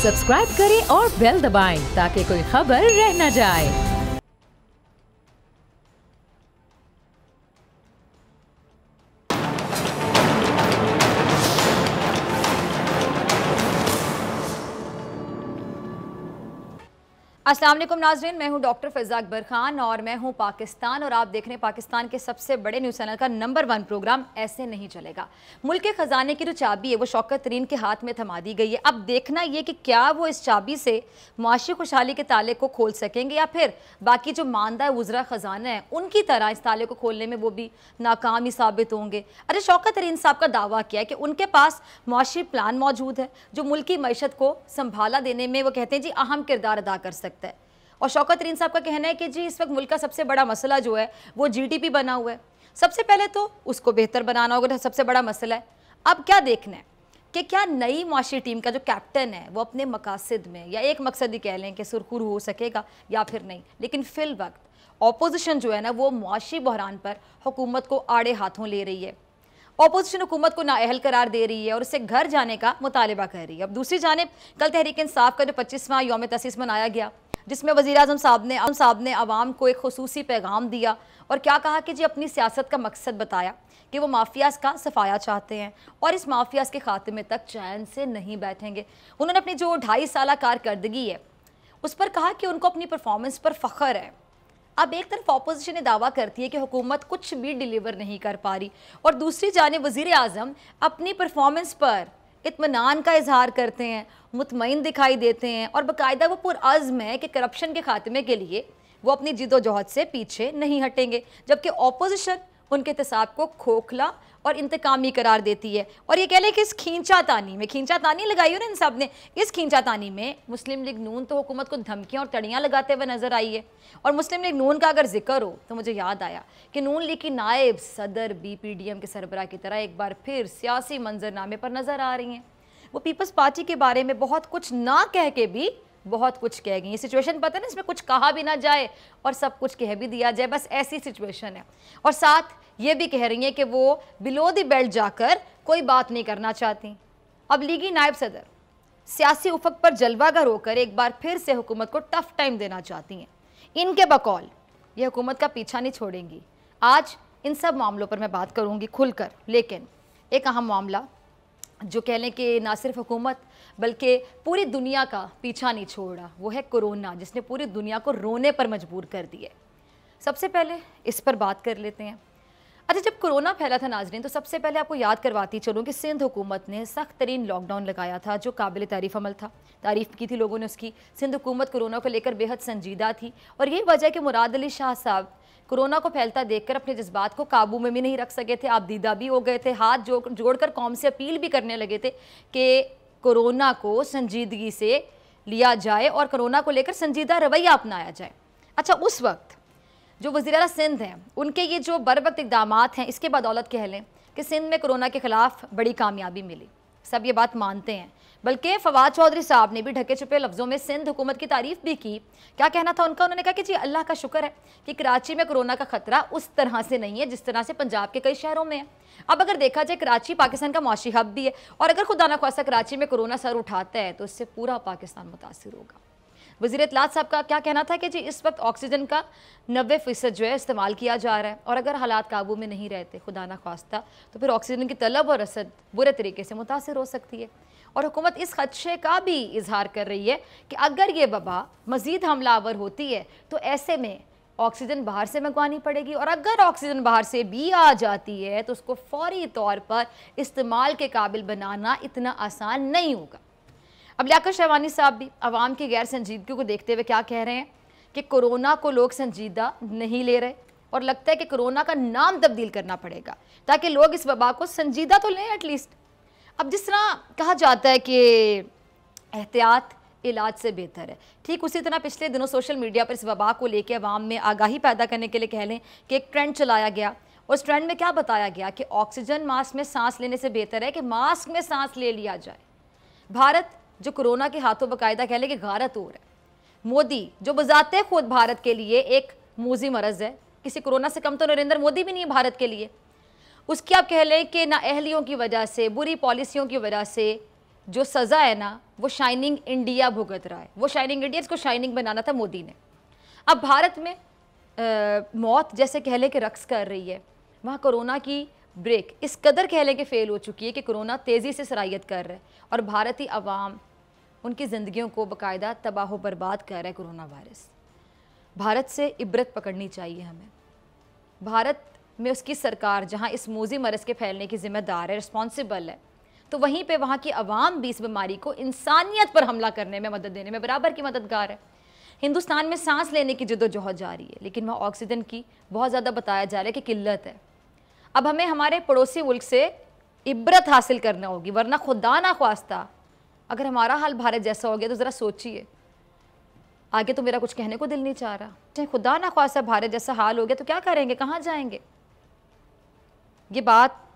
Subscribe करें और bell दबाएं ताकि कोई खबर रह न जाए। अस्सलाम वालेकुम नाज़रीन, मैं हूं डॉक्टर फ़िज़ा अकबर खान और मैं हूं पाकिस्तान और आप देख रहे हैं पाकिस्तान के सबसे बड़े न्यूज़ चैनल का नंबर 1 प्रोग्राम ऐसे नहीं चलेगा। मुल्क के ख़जाने की जो चाबी है वो शौकत तरीन के हाथ में थमा दी गई है। अब देखना ये कि क्या वो इस चाबी से माशी खुशहाली के ताले को खोल सकेंगे या फिर बाकी जो मानदा वज़रा ख़जाना है उनकी तरह इस ताले को खोलने में वो भी नाकाम ही साबित होंगे। अरे शौकत तरीन साहब का दावा किया है कि उनके पास माशी प्लान मौजूद है जो मुल्क की मईशत को संभाला देने में वो कहते हैं जी अहम किरदार अदा कर सकता है। और शौकत तरीन साहब का कहना है कि जी इस वक्त मुल्क का सबसे बड़ा मसला जो है वो जीडीपी बना हुआ है। सबसे पहले तो उसको बेहतर बनाना होगा, सबसे बड़ा मसला है। अब क्या देखना है कि क्या नई माशी टीम का जो कैप्टन है वो अपने मकासद में या एक मकसद ही कह लें कि सुरखरू हो सकेगा या फिर नहीं। लेकिन फिल वक्त अपोजिशन जो है ना वो माशी बहरान पर हुकूमत को आड़े हाथों ले रही है। अपोजिशन हुकूमत को नाअहल करार दे रही है और उससे घर जाने का मुतालिबा कर रही है। अब दूसरी जानिब कल तहरीक इंसाफ का जो 25वां यौम तसीस मनाया गया जिसमें वज़ीर आज़म साहब ने आवाम को एक खुसूसी पैगाम दिया और क्या कहा कि जी अपनी सियासत का मकसद बताया कि वो माफियाज़ का सफाया चाहते हैं और इस माफियाज़ के खात्मे तक चैन से नहीं बैठेंगे। उन्होंने अपनी जो 2.5 साल कारकर्दगी है उस पर कहा कि उनको अपनी परफॉर्मेंस पर फ़ख्र है। अब एक तरफ अपोजिशन दावा करती है कि हुकूमत कुछ भी डिलीवर नहीं कर पा रही और दूसरी जानिब वज़ीर आज़म अपनी परफॉर्मेंस पर इत्मीनान का इजहार करते हैं, मुतमईन दिखाई देते हैं और बाकायदा वो पुरअज़्म है कि करप्शन के खात्मे के लिए वो अपनी जिद्दोजहद से पीछे नहीं हटेंगे। जबकि अपोजिशन उनके एहतसाब को खोखला और इंतकामी करार देती है और ये कह लें कि इस खींचातानी लगाई हो ना इन सब ने, इस खींचातानी में मुस्लिम लीग नून तो हुकूमत को धमकियां और तड़ियाँ लगाते हुए नजर आई है। और मुस्लिम लीग नून का अगर जिक्र हो तो मुझे याद आया कि नून लीग की नायब सदर BPDM के सरबराह की तरह एक बार फिर सियासी मंजरनामे पर नजर आ रही हैं। वो पीपल्स पार्टी के बारे में बहुत कुछ ना कह के भी बहुत कुछ कह गई। ये सिचुएशन पता है ना, इसमें कुछ कहा भी ना जाए और सब कुछ कह भी दिया जाए, बस ऐसी सिचुएशन है। और साथ ये भी कह रही हैं कि वो बिलो द बेल्ट जाकर कोई बात नहीं करना चाहती। अब लीगी नायब सदर सियासी उफक पर जलवागर होकर एक बार फिर से हुकूमत को टफ टाइम देना चाहती हैं। इनके बकौल ये हुकूमत का पीछा नहीं छोड़ेंगी। आज इन सब मामलों पर मैं बात करूँगी खुलकर, लेकिन एक अहम मामला जो कह लें कि ना सिर्फ हुकूमत बल्कि पूरी दुनिया का पीछा नहीं छोड़ा वो है कोरोना, जिसने पूरी दुनिया को रोने पर मजबूर कर दिया। सबसे पहले इस पर बात कर लेते हैं। अच्छा, जब कोरोना फैला था नाजरीन तो सबसे पहले आपको याद करवाती चलूँ कि सिंध हुकूमत ने सख्त तरीन लॉकडाउन लगाया था जो काबिल तारीफ़ अमल था। तारीफ़ की थी लोगों ने उसकी। सिंध हुकूमत कोरोना को लेकर बेहद संजीदा थी और यही वजह कि मुराद अली शाह साहब कोरोना को फैलता देखकर अपने जज्बात को काबू में भी नहीं रख सके थे। आप दीदा भी हो गए थे, हाथ जोड़कर कौम से अपील भी करने लगे थे कि कोरोना को संजीदगी से लिया जाए और कोरोना को लेकर संजीदा रवैया अपनाया जाए। अच्छा, उस वक्त जो वज़ीर आला सिंध हैं उनके ये जो बर वक्त इक़दामात हैं इसके बदौलत कह लें कि सिंध में कोरोना के ख़िलाफ़ बड़ी कामयाबी मिली। सब ये बात मानते हैं, बल्कि फवाद चौधरी साहब ने भी ढके छुपे लफ्ज़ों में सिंध हुकूमत की तारीफ़ भी की। क्या कहना था उनका? उन्होंने कहा कि जी अल्लाह का शुक्र है कि कराची में कोरोना का ख़तरा उस तरह से नहीं है जिस तरह से पंजाब के कई शहरों में है। अब अगर देखा जाए कराची पाकिस्तान का माशी हब भी है और अगर खुदा न ख्वास्ता कराची में कोरोना सर उठाता है तो इससे पूरा पाकिस्तान मुतासिर होगा। वज़ीर इत्तलात साहब का क्या कहना था कि जी इस वक्त ऑक्सीजन का 90% जो है इस्तेमाल किया जा रहा है और अगर हालात काबू में नहीं रहते खुदा न ख्वास्ता तो फिर ऑक्सीजन की तलब और रसद बुरे तरीके से मुतासिर हो सकती है। और हुकूमत इस खदशे का भी इजहार कर रही है कि अगर ये वबा मज़ीद हमलावर होती है तो ऐसे में ऑक्सीजन बाहर से मंगवानी पड़ेगी और अगर ऑक्सीजन बाहर से भी आ जाती है तो उसको फौरी तौर पर इस्तेमाल के काबिल बनाना इतना आसान नहीं होगा। अब लियाकत शहवानी साहब भी आवाम की गैर संजीदगी को देखते हुए क्या कह रहे हैं कि कोरोना को लोग संजीदा नहीं ले रहे और लगता है कि कोरोना का नाम तब्दील करना पड़ेगा ताकि लोग इस वबा को संजीदा तो लें एटलीस्ट। अब जिस तरह कहा जाता है कि एहतियात इलाज से बेहतर है, ठीक उसी तरह पिछले दिनों सोशल मीडिया पर इस वबा को लेकर अवाम में आगाही पैदा करने के लिए कह लें कि एक ट्रेंड चलाया गया। उस ट्रेंड में क्या बताया गया कि ऑक्सीजन मास्क में सांस लेने से बेहतर है कि मास्क में सांस ले लिया जाए। भारत जो कोरोना के हाथों बाकायदा कह लें कि गारत हो रहा है। मोदी जो बजाते खुद भारत के लिए एक मूजी मरज़ है, किसी कोरोना से कम तो नरेंद्र मोदी भी नहीं है भारत के लिए। उसकी आप कह लें कि नाअहलियों की वजह से, बुरी पॉलिसियों की वजह से जो सज़ा है ना वो शाइनिंग इंडिया भुगत रहा है। वो शाइनिंग इंडिया, इसको शाइनिंग बनाना था मोदी ने। अब भारत में मौत जैसे कह लें कि रक्स कर रही है, वहाँ कोरोना की ब्रेक इस कदर कह लें कि फ़ेल हो चुकी है कि कोरोना तेज़ी से सरायत कर रहा है और भारतीय अवाम उनकी ज़िंदगियों को बाकायदा तबाह बर्बाद कर रहा है कोरोना वायरस। भारत से इबरत पकड़नी चाहिए हमें। भारत में उसकी सरकार जहाँ इस मोजी मरज़ के फैलने की ज़िम्मेदार है, रिस्पॉन्सिबल है, तो वहीं पे वहाँ की अवाम भी इस बीमारी को इंसानियत पर हमला करने में, मदद देने में बराबर की मददगार है। हिंदुस्तान में सांस लेने की जद्दोजहद जारी है, लेकिन वहाँ ऑक्सीजन की बहुत ज़्यादा बताया जा रहा है कि किल्लत है। अब हमें हमारे पड़ोसी मुल्क से इबरत हासिल करना होगी, वरना खुदा ना ख्वास्ता अगर हमारा हाल भारत जैसा हो गया तो ज़रा सोचिए। आगे तो मेरा कुछ कहने को दिल नहीं चाह रहा। चाहे खुदा ना ख्वास्ता भारत जैसा हाल हो गया तो क्या करेंगे, कहाँ जाएंगे? ये बात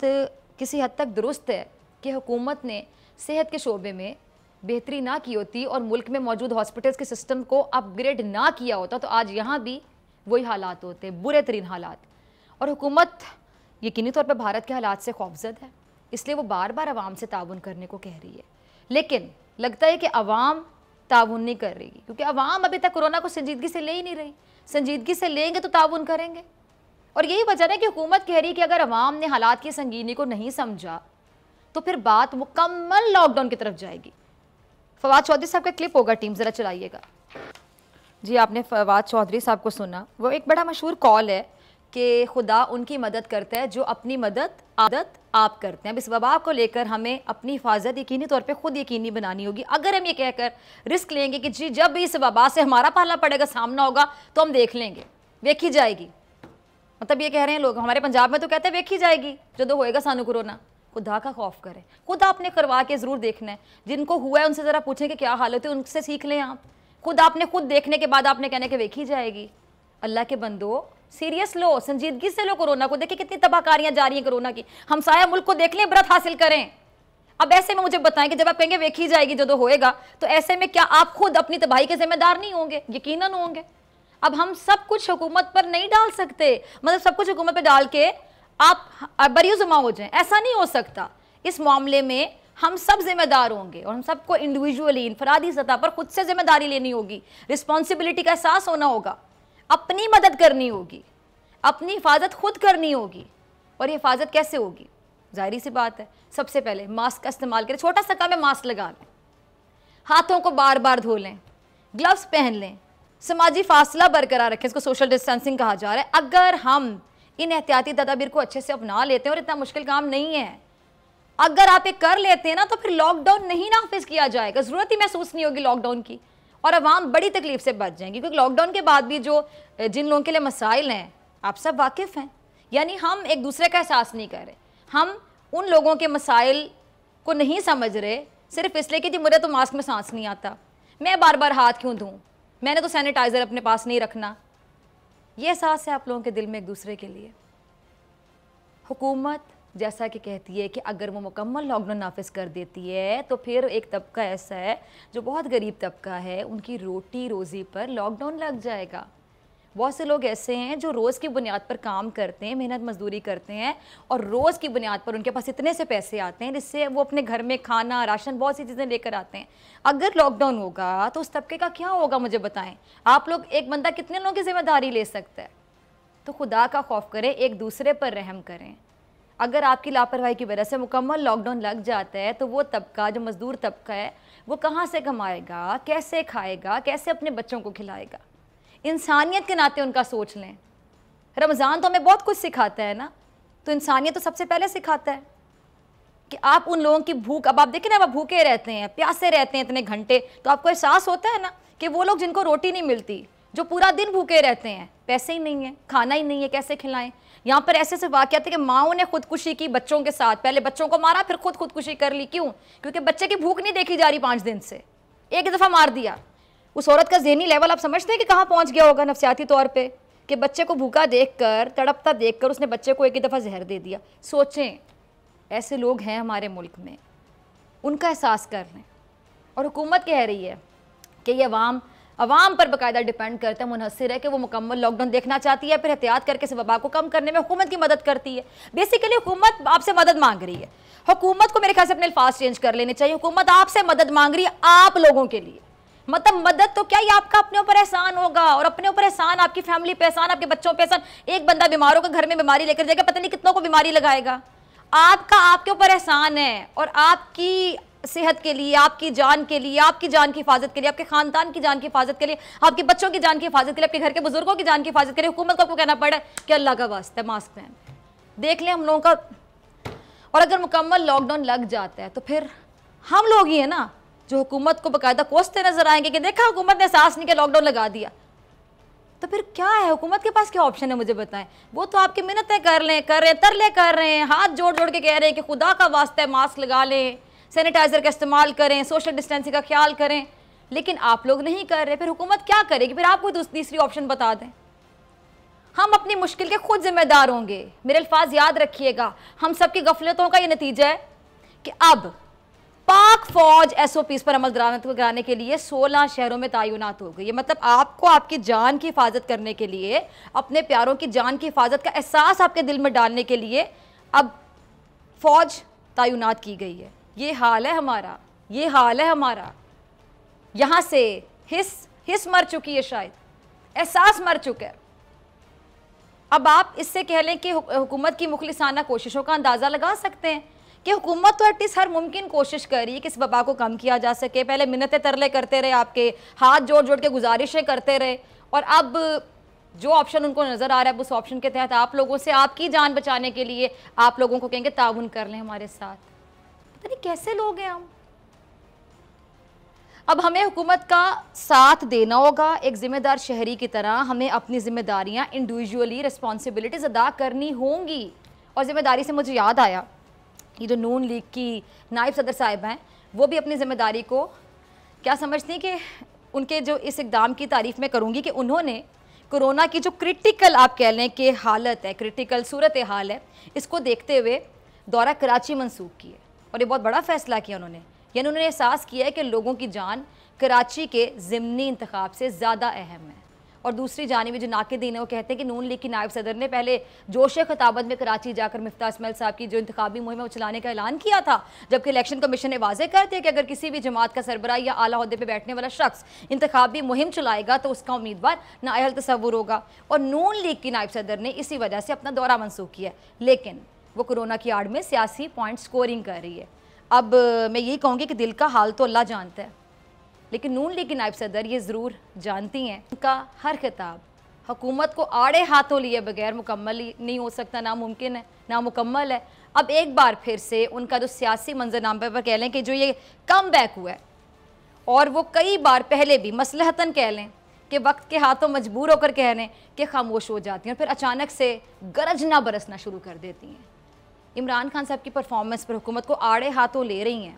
किसी हद तक दुरुस्त है कि हुकूमत ने सेहत के शोबे में बेहतरी ना की होती और मुल्क में मौजूद हॉस्पिटल्स के सिस्टम को अपग्रेड ना किया होता तो आज यहाँ भी वही हालात होते, बुरे तरीन हालात। और हुकूमत यकीनी तौर पर भारत के हालात से खौफजद है, इसलिए वो बार बार आवाम से ताउन करने को कह रही है, लेकिन लगता है कि आवाम ताउन नहीं कर रही, क्योंकि आवाम अभी तक कोरोना को संजीदगी से ले ही नहीं रही। संजीदगी से लेंगे तो ताउन करेंगे। और यही वजह है कि हुकूमत कह रही है कि अगर आवाम ने हालात की संगीनी को नहीं समझा तो फिर बात मुकम्मल लॉकडाउन की तरफ जाएगी। फवाद चौधरी साहब का क्लिप होगा, टीम ज़रा चलाइएगा। जी, आपने फवाद चौधरी साहब को सुना। वो एक बड़ा मशहूर कॉल है कि खुदा उनकी मदद करता है जो अपनी मदद आदत आप करते हैं। अब इस वबा को लेकर हमें अपनी हिफाजत यकीनी तौर पे खुद यकीनी बनानी होगी। अगर हम ये कहकर रिस्क लेंगे कि जी जब भी इस वबा से हमारा पालना पड़ेगा, सामना होगा तो हम देख लेंगे, वेखी जाएगी, मतलब ये कह रहे हैं लोग, हमारे पंजाब में तो कहते हैं वेखी जाएगी जो होएगा सानू कोरोना। खुदा का खौफ करें, खुद आपने करवा के ज़रूर देखना है। जिनको हुआ है उनसे ज़रा पूछें कि क्या हालत है, उनसे सीख लें आप। खुद आपने खुद देखने के बाद आपने कहने के वेखी जाएगी। अल्लाह के बंदो, सीरियस लो, संजीदगी से लो कोरोना को। देखिए कितनी तबाहकारियां जा रही हैं कोरोना की। हमसाया मुल्क को देख लें, इबरत हासिल करें। अब ऐसे में मुझे बताएं कि जब आप कहेंगे वेखी जाएगी जो होएगा, तो ऐसे में क्या आप खुद अपनी तबाही के जिम्मेदार नहीं होंगे? यकीनन होंगे। अब हम सब कुछ हुकूमत पर नहीं डाल सकते, मतलब सब कुछ हुकूमत पर डाल के आप बरी जमा हो जाएं, ऐसा नहीं हो सकता। इस मामले में हम सब जिम्मेदार होंगे और हम सबको इंडिविजुअली, इनफरादी सतह पर खुद से जिम्मेदारी लेनी होगी, रिस्पॉन्सिबिलिटी का एहसास होना होगा, अपनी मदद करनी होगी, अपनी हिफाजत खुद करनी होगी। और ये हिफाजत कैसे होगी? जाहिर सी बात है, सबसे पहले मास्क का इस्तेमाल करें, छोटा सा काम है, मास्क लगा लें, हाथों को बार बार धो लें, ग्लव्स पहन लें, समाजी फासला बरकरार रखें, इसको सोशल डिस्टेंसिंग कहा जा रहा है। अगर हम इन एहतियाती तदाबीर को अच्छे से अपना लेते हैं, और इतना मुश्किल काम नहीं है, अगर आप ये कर लेते हैं ना, तो फिर लॉकडाउन नहीं नाफिज किया जाएगा, ज़रूरत ही महसूस नहीं होगी लॉकडाउन की, और अवाम बड़ी तकलीफ से बच जाएंगी। क्योंकि लॉकडाउन के बाद भी जिन लोगों के लिए मसाइल हैं आप सब वाकिफ़ हैं, यानी हम एक दूसरे का एहसास नहीं कर रहे, हम उन लोगों के मसाइल को नहीं समझ रहे सिर्फ इसलिए कि जी मुझे तो मास्क में सांस नहीं आता, मैं बार बार हाथ क्यों धूँ, मैंने तो सैनिटाइज़र अपने पास नहीं रखना। ये एहसास है आप लोगों के दिल में एक दूसरे के लिए। हुकूमत जैसा कि कहती है कि अगर वो मुकम्मल लॉकडाउन नाफिज कर देती है तो फिर एक तबका ऐसा है जो बहुत गरीब तबका है, उनकी रोटी रोज़ी पर लॉकडाउन लग जाएगा। बहुत से लोग ऐसे हैं जो रोज़ की बुनियाद पर काम करते हैं, मेहनत मजदूरी करते हैं, और रोज़ की बुनियाद पर उनके पास इतने से पैसे आते हैं जिससे वो अपने घर में खाना, राशन, बहुत सी चीज़ें लेकर आते हैं। अगर लॉकडाउन होगा तो उस तबके का क्या होगा, मुझे बताएं आप लोग। एक बंदा कितने लोगों की जिम्मेदारी ले सकता है? तो खुदा का खौफ करें, एक दूसरे पर रहम करें। अगर आपकी लापरवाही की वजह से मुकम्मल लॉकडाउन लग जाता है तो वो तबका, जो मजदूर तबका है, वो कहाँ से कमाएगा, कैसे खाएगा, कैसे अपने बच्चों को खिलाएगा? इंसानियत के नाते उनका सोच लें। रमज़ान तो हमें बहुत कुछ सिखाता है ना, तो इंसानियत तो सबसे पहले सिखाता है कि आप उन लोगों की भूख, अब आप देखें ना, आप भूखे रहते हैं, प्यासे रहते हैं इतने घंटे, तो आपको एहसास होता है ना कि वो लोग जिनको रोटी नहीं मिलती, जो पूरा दिन भूखे रहते हैं, पैसे ही नहीं है, खाना ही नहीं है, कैसे खिलाएं? यहाँ पर ऐसे वाक़यात है कि माओं ने खुदकुशी की बच्चों के साथ, पहले बच्चों को मारा फिर खुदकुशी कर ली। क्यों? क्योंकि बच्चे की भूख नहीं देखी जा रही 5 दिन से, एक दफ़ा मार दिया। उस औरत का ज़हनी लेवल आप समझते हैं कि कहाँ पहुँच गया होगा नफ्सियाती तौर पे, कि बच्चे को भूखा देखकर, तड़पता देखकर उसने बच्चे को एक ही दफ़ा जहर दे दिया। सोचें, ऐसे लोग हैं हमारे मुल्क में, उनका एहसास कर लें। और हुकूमत कह रही है कि ये अवाम अवाम पर बाकायदा डिपेंड करता है, मुनहसर है कि वो मुकम्मल लॉकडाउन देखना चाहती है, फिर एहतियात करके इस वबा को कम करने में हुकूमत की मदद करती है। बेसिकली हुकूमत आपसे मदद मांग रही है। हुकूमत को मेरे ख्याल से अपने अल्फाज चेंज कर लेने चाहिए। हुकूमत आपसे मदद मांग रही है, आप लोगों के लिए। मतलब मदद तो क्या, ये आपका अपने ऊपर एहसान होगा, और अपने ऊपर एहसान, आपकी फैमिली पे एहसान, आपके बच्चों पे एहसान। एक बंदा बीमार होकर घर में बीमारी लेकर जाएगा, पता नहीं कितनों को बीमारी लगाएगा। आपका आपके ऊपर एहसान है, और आपकी सेहत के लिए, आपकी जान के लिए, आपकी जान की हिफाजत के लिए, आपके खानदान की जान की हिफाजत के लिए, आपके बच्चों की जान की हिफाजत के लिए, आपके घर के बुजुर्गों की जान की हिफाजत के लिए हुकूमत को आपको कहना पड़ा कि अल्लाह का वास्ता है मास्क पहन। देख लें हम लोगों का। और अगर मुकम्मल लॉकडाउन लग जाता है तो फिर हम लोग ही है ना जो हुकूमत को बाकायदा कोसते नजर आएंगे कि देखा हुकूमत ने एहसास नहीं किया, लॉकडाउन लगा दिया। तो फिर क्या है, हुकूमत के पास क्या ऑप्शन है, मुझे बताएं। वो तो आपकी मिन्नतें कर रहे हैं, तरले कर रहे हैं, हाथ जोड़ जोड़ के कह रहे हैं कि खुदा का वास्ता है मास्क लगा लें, सैनिटाइजर का इस्तेमाल करें, सोशल डिस्टेंसिंग का ख्याल करें, लेकिन आप लोग नहीं कर रहे। फिर हुकूमत क्या करेगी? फिर आपको तीसरी ऑप्शन बता दें। हम अपनी मुश्किल के खुद जिम्मेदार होंगे। मेरे अल्फाज याद रखिएगा, हम सबकी गफलतों का ये नतीजा है कि अब पाक फौज एसओपीज पर अमल दरामद कराने के लिए 16 शहरों में तैनात हो गई है। मतलब आपको आपकी जान की हिफाजत करने के लिए, अपने प्यारों की जान की हिफाजत का एहसास आपके दिल में डालने के लिए अब फौज तैनात की गई है। ये हाल है हमारा, ये हाल है हमारा। यहां से हिस मर चुकी है, शायद एहसास मर चुका है। अब आप इससे कह लें कि हुकूमत की मुखलिसाना कोशिशों का अंदाजा लगा सकते हैं कि हुकूमत तो एटलीस्ट हर मुमकिन कोशिश कर रही है कि इस वबा को कम किया जा सके। पहले मिन्नतें तरले करते रहे, आपके हाथ जोड़ जोड़ के गुजारिशें करते रहे, और अब जो ऑप्शन उनको नजर आ रहा है उस ऑप्शन के तहत आप लोगों से आपकी जान बचाने के लिए आप लोगों को कहेंगे ताउन कर लें हमारे साथ। पता नहीं कैसे लोग हैं हम। अब हमें हुकूमत का साथ देना होगा। एक जिम्मेदार शहरी की तरह हमें अपनी जिम्मेदारियां इंडिविजुअली रिस्पॉन्सिबिलिटीज अदा करनी होंगी। और जिम्मेदारी से मुझे याद आया, ये जो नून लीग की नायब सदर साहिब हैं, वो भी अपनी जिम्मेदारी को क्या समझती हैं कि उनके जो इस इक़दाम की तारीफ़ मैं करूँगी कि उन्होंने कोरोना की जो क्रिटिकल आप कह लें कि हालत है, क्रिटिकल सूरत हाल है, इसको देखते हुए दौरा कराची मंसूख किया। और ये बहुत बड़ा फ़ैसला किया उन्होंने। यानी उन्होंने एहसास किया है कि लोगों की जान कराची के ज़िमनी इंतखाब से ज़्यादा अहम है। और दूसरी जानिब जो नाक़िदीन है वो कहते हैं कि नून लीग की नायब सदर ने पहले जोश खिताबत में कराची जाकर मिफ्ताह इस्माइल साहब की जो इंतखाबी मुहिम है वो चलाने का ऐलान किया था, जबकि इलेक्शन कमीशन ने वाज़ेह कर दिया कि अगर किसी भी जमात का सरबराह या आला ओहदे पर बैठने वाला शख्स इंतखाबी मुहिम चलाएगा तो उसका उम्मीदवार नाअहल तसव्वुर होगा। और नून लीग की नायब सदर ने इसी वजह से अपना दौरा मनसूख किया, लेकिन वो कोरोना की आड़ में सियासी पॉइंट स्कोरिंग कर रही है। अब मैं यही कहूँगी कि दिल का हाल तो अल्लाह जानता है, लेकिन नून लीग की नायब सदर ये ज़रूर जानती हैं उनका हर खिताब हुकूमत को आड़े हाथों लिए बगैर मुकम्मल ही नहीं हो सकता, नामुमकिन है, नामुकम्मल है। अब एक बार फिर से उनका जो सियासी मंजरनामे पर कह लें कि जो ये कम बैक हुआ है, और वो कई बार पहले भी मसलहतन कह लें कि वक्त के हाथों मजबूर होकर कह रहे हैं कि खामोश हो जाती हैं और फिर अचानक से गरजना बरसना शुरू कर देती हैं। इमरान खान साहब की परफॉर्मेंस पर हुकूमत को आड़े हाथों ले रही हैं,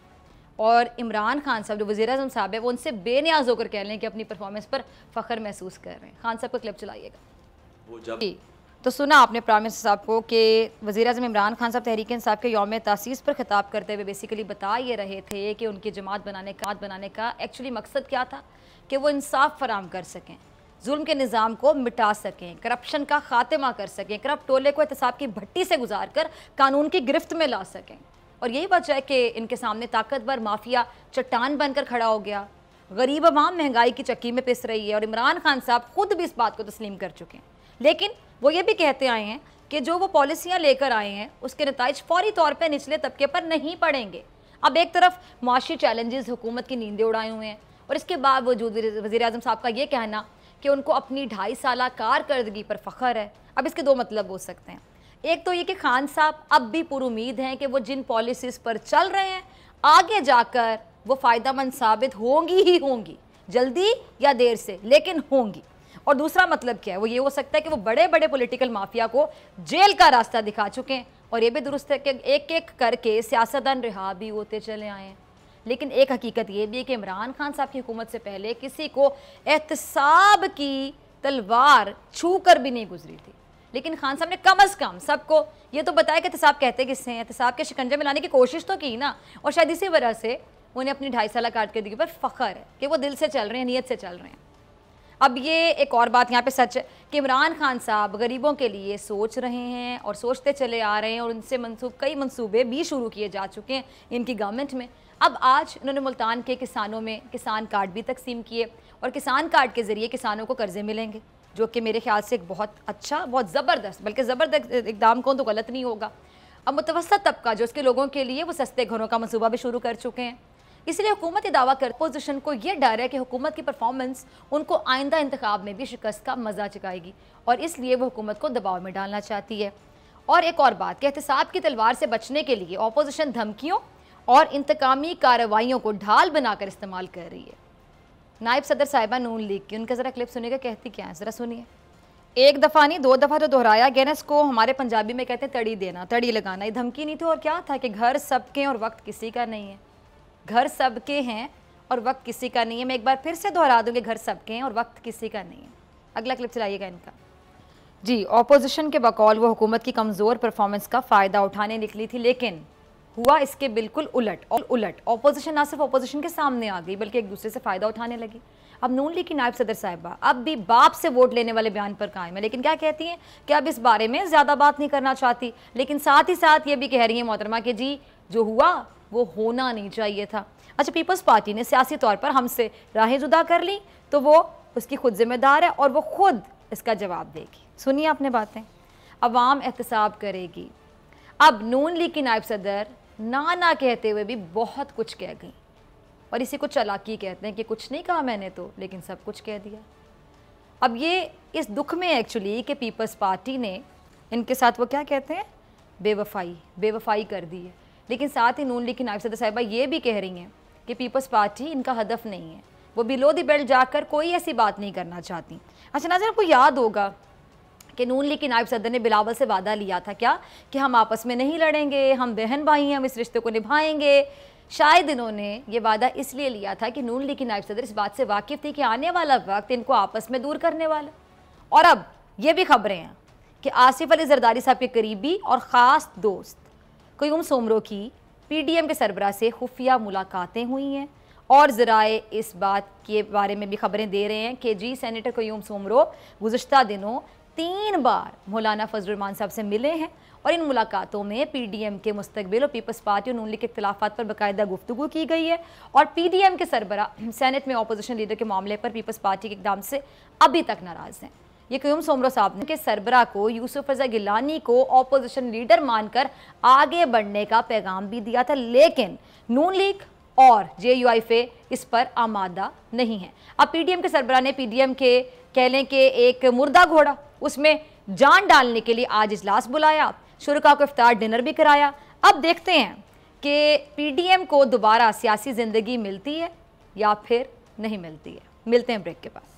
और इमरान खान साहब जो वज़ीर-ए-आज़म साहब है वो उनसे बेनियाज होकर कह लें कि अपनी परफॉर्मेंस पर फ़ख्र महसूस कर रहे हैं। खान साहब का क्लिप चलाइएगा। जी, तो सुना आपने प्राइम मिनिस्टर साहब को कि वज़ीर-ए-आज़म इमरान खान साहब तहरीक इंसाफ के यौम तासीस पर खिताब करते हुए बेसिकली बता ये रहे थे कि उनकी जमात बनाने का एक्चुअली मकसद क्या था कि वो इंसाफ फराम कर सकें, जुल्म के निज़ाम को मिटा सकें, करप्शन का खात्मा कर सकें, करप्ट टोले को एहतसाब की भट्टी से गुजार कर कानून की गिरफ्त में ला सकें। और यही वजह है कि इनके सामने ताकतवर माफिया चट्टान बनकर खड़ा हो गया। गरीब अवाम महंगाई की चक्की में पिस रही है, और इमरान खान साहब खुद भी इस बात को तस्लीम कर चुके हैं। लेकिन वो ये भी कहते आए हैं कि जो वो पॉलिसियाँ लेकर आए हैं उसके नताइज फौरी तौर पर निचले तबके पर नहीं पड़ेंगे। अब एक तरफ मुआशी चैलेंजेस हुकूमत की नींदें उड़ाए हुए हैं, और इसके बावजूद वज़ीर-ए-आज़म साहब का ये कहना कि उनको अपनी 2.5 साल कारकर्दगी पर फ़ख्र है। अब इसके दो मतलब हो सकते हैं। एक तो ये कि खान साहब अब भी पुरुमीद हैं कि वो जिन पॉलिसीज़ पर चल रहे हैं आगे जाकर वो फ़ायदेमंद साबित होंगी ही होंगी, जल्दी या देर से, लेकिन होंगी। और दूसरा मतलब क्या है, वो ये हो सकता है कि वो बड़े बड़े पॉलिटिकल माफिया को जेल का रास्ता दिखा चुके हैं, और ये भी दुरुस्त है कि एक एक करके सियासतदान रिहा भी होते चले आए हैं। लेकिन एक हकीकत ये भी है कि इमरान खान साहब की हुकूमत से पहले किसी को एहतसाब की तलवार छू कर भी नहीं गुजरी थी, लेकिन खान साहब ने कम अज़ कम सबको ये तो बताया कि एहतसाब कहते किससे हैं, एहतसाब के शिकंजे में लाने की कोशिश तो की ना। और शायद इसी वजह से उन्हें अपनी 2.5 साल कारकर्दगी पर फ़ख्र है कि वो दिल से चल रहे हैं, नीयत से चल रहे हैं। अब ये एक और बात यहाँ पे सच है कि इमरान खान साहब गरीबों के लिए सोच रहे हैं और सोचते चले आ रहे हैं और उनसे कई मंसूबे भी शुरू किए जा चुके हैं इनकी गवर्नमेंट में। अब आज उन्होंने मुल्तान के किसानों में किसान कार्ड भी तकसीम किए और किसान कार्ड के ज़रिए किसानों को कर्जे मिलेंगे, जो कि मेरे ख्याल से एक बहुत अच्छा, बहुत ज़बरदस्त, बल्कि ज़बरदस्त इक़दाम को तो गलत नहीं होगा। अब मुतवस्सत तबका जो उसके लोगों के लिए वो सस्ते घरों का मंसूबा भी शुरू कर चुके हैं। इसलिए हुकूमत दावा कर पोजीशन को ये डर है कि हुकूमत की परफॉर्मेंस उनको आइंदा इंतखाब में भी शिकस्त का मज़ा चुकाएगी और इसलिए वो हुकूमत को दबाव में डालना चाहती है। और एक और बात कि एहतसाब की तलवार से बचने के लिए अपोजिशन धमकियों और इंतकामी कार्रवाइयों को ढाल बनाकर इस्तेमाल कर रही है। नायब सदर साहिबा नून लीग की, उनका ज़रा क्लिप सुनिएगा, कहती क्या है, ज़रा सुनिए। एक दफ़ा नहीं 2 दफ़ा तो दोहराया गया ना, इसको हमारे पंजाबी में कहते हैं तड़ी देना, तड़ी लगाना। ये धमकी नहीं थी और क्या था कि घर सबके और वक्त किसी का नहीं है। घर सबके हैं और वक्त किसी का नहीं है। मैं एक बार फिर से दोहरा दूंगी, घर सबके हैं और वक्त किसी का नहीं है। अगला क्लिप चलाइएगा इनका जी। ऑपोजिशन के बकौल वो हुकूमत की कमज़ोर परफॉर्मेंस का फ़ायदा उठाने निकली थी, लेकिन हुआ इसके बिल्कुल उलट। ऑपोजिशन ना सिर्फ ऑपोजिशन के सामने आ गई बल्कि एक दूसरे से फ़ायदा उठाने लगी। अब नून लीग की नायब सदर साहिबा अब भी बाप से वोट लेने वाले बयान पर कायम है, लेकिन क्या कहती हैं कि अब इस बारे में ज़्यादा बात नहीं करना चाहती, लेकिन साथ ही साथ ये भी कह रही है मोहतरमा कि जी जो हुआ वो होना नहीं चाहिए था। अच्छा, पीपल्स पार्टी ने सियासी तौर पर हमसे राहें जुदा कर ली तो वो उसकी खुद जिम्मेदार है और वो खुद इसका जवाब देगी। सुनिए आपने बातें, अवाम एहतसाब करेगी। अब नून लीग की नायब सदर ना कहते हुए भी बहुत कुछ कह गई और इसी को चालाकी कहते हैं कि कुछ नहीं कहा मैंने तो, लेकिन सब कुछ कह दिया। अब ये इस दुख में एक्चुअली कि पीपल्स पार्टी ने इनके साथ वो क्या कहते हैं बेवफाई कर दी है, लेकिन साथ ही नून लीग की नायब सदर साहिबा ये भी कह रही हैं कि पीपल्स पार्टी इनका हदफ नहीं है, वो बिलो द बेल्ट जाकर कोई ऐसी बात नहीं करना चाहती। अच्छा नाज़रीन, आपको याद होगा कि नून लीग की नायब सदर ने बिलावल से वादा लिया था क्या कि हम आपस में नहीं लड़ेंगे, हम बहन भाई हैं, हम इस रिश्ते को निभाएंगे। शायद इन्होंने ये वादा इसलिए लिया था कि नून लीग की नायब सदर इस बात से वाकिफ़ थी कि आने वाला वक्त इनको आपस में दूर करने वाला। और अब ये भी खबरें हैं कि आसिफ अली जरदारी साहब के करीबी और ख़ास दोस्त क़य्यूम सोमरो की PDM के सरबराह से खुफिया मुलाकातें हुई हैं और ज़राए इस बात के बारे में भी खबरें दे रहे हैं कि जी सेनेटर क़य्यूम सोमरो गुज़श्ता दिनों 3 बार मौलाना फजलुर रहमान साहब से मिले हैं और इन मुलाकातों में PDM के मुस्तकबिल और पीपल्स पार्टी और नून लीग के इख्तिलाफ़ात पर बाकायदा गुफ्तगू की गई है और PDM के सरबराह सेनेट में अपोजिशन लीडर के मामले पर पीपल्स पार्टी के इक़दाम से अभी तक नाराज़ हैं। ये क़य्यूम सोमरो साहब के सरबराह को यूसुफ रज़ा गिलानी को अपोजिशन लीडर मानकर आगे बढ़ने का पैगाम भी दिया था, लेकिन नून लीग और JUIF इस पर आमादा नहीं है। अब PDM के सरबराह ने PDM के कह लें कि एक मुर्दा घोड़ा उसमें जान डालने के लिए आज इजलास बुलाया, शुरका को इफ्तार डिनर भी कराया। अब देखते हैं कि PDM को दोबारा सियासी ज़िंदगी मिलती है या फिर नहीं मिलती है। मिलते हैं ब्रेक के बाद।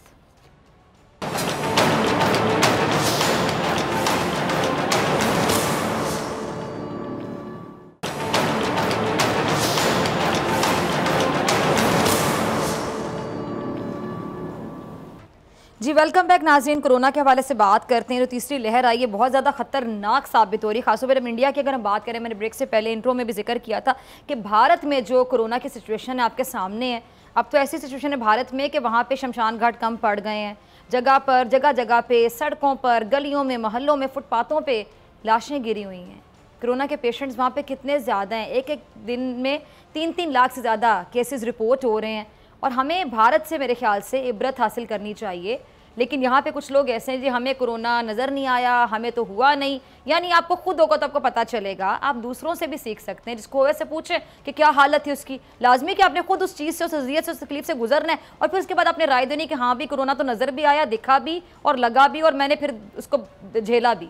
जी वेलकम बैक नाज़रीन। कोरोना के हवाले से बात करते हैं। जो तीसरी लहर आई है बहुत ज़्यादा ख़तरनाक साबित हो रही है, खासतौर पर इंडिया की अगर हम बात करें, मैंने ब्रेक से पहले इंट्रो में भी जिक्र किया था कि भारत में जो कोरोना की सिचुएशन है आपके सामने है। अब तो ऐसी सिचुएशन है भारत में कि वहाँ पे शमशान घाट कम पड़ गए हैं, जगह जगह पे, सड़कों पर, गलियों में, मोहल्लों में, फुटपाथों पर लाशें गिरी हुई हैं। कोरोना के पेशेंट्स वहाँ पर कितने ज़्यादा हैं, एक दिन में 3-3 लाख से ज़्यादा केसेस रिपोर्ट हो रहे हैं और हमें भारत से मेरे ख्याल से इबरत हासिल करनी चाहिए। लेकिन यहाँ पे कुछ लोग ऐसे हैं जी हमें कोरोना नज़र नहीं आया, हमें तो हुआ नहीं। यानी आपको खुद होगा तो आपको पता चलेगा, आप दूसरों से भी सीख सकते हैं। जिसको वैसे पूछें कि क्या हालत है उसकी, लाजमी कि आपने खुद उस चीज़ से, उस अज़ियत से, उस तकलीफ से गुजरना है और फिर उसके बाद आपने राय देनी कि हाँ भी कोरोना तो नज़र भी आया, दिखा भी और लगा भी और मैंने फिर उसको झेला भी।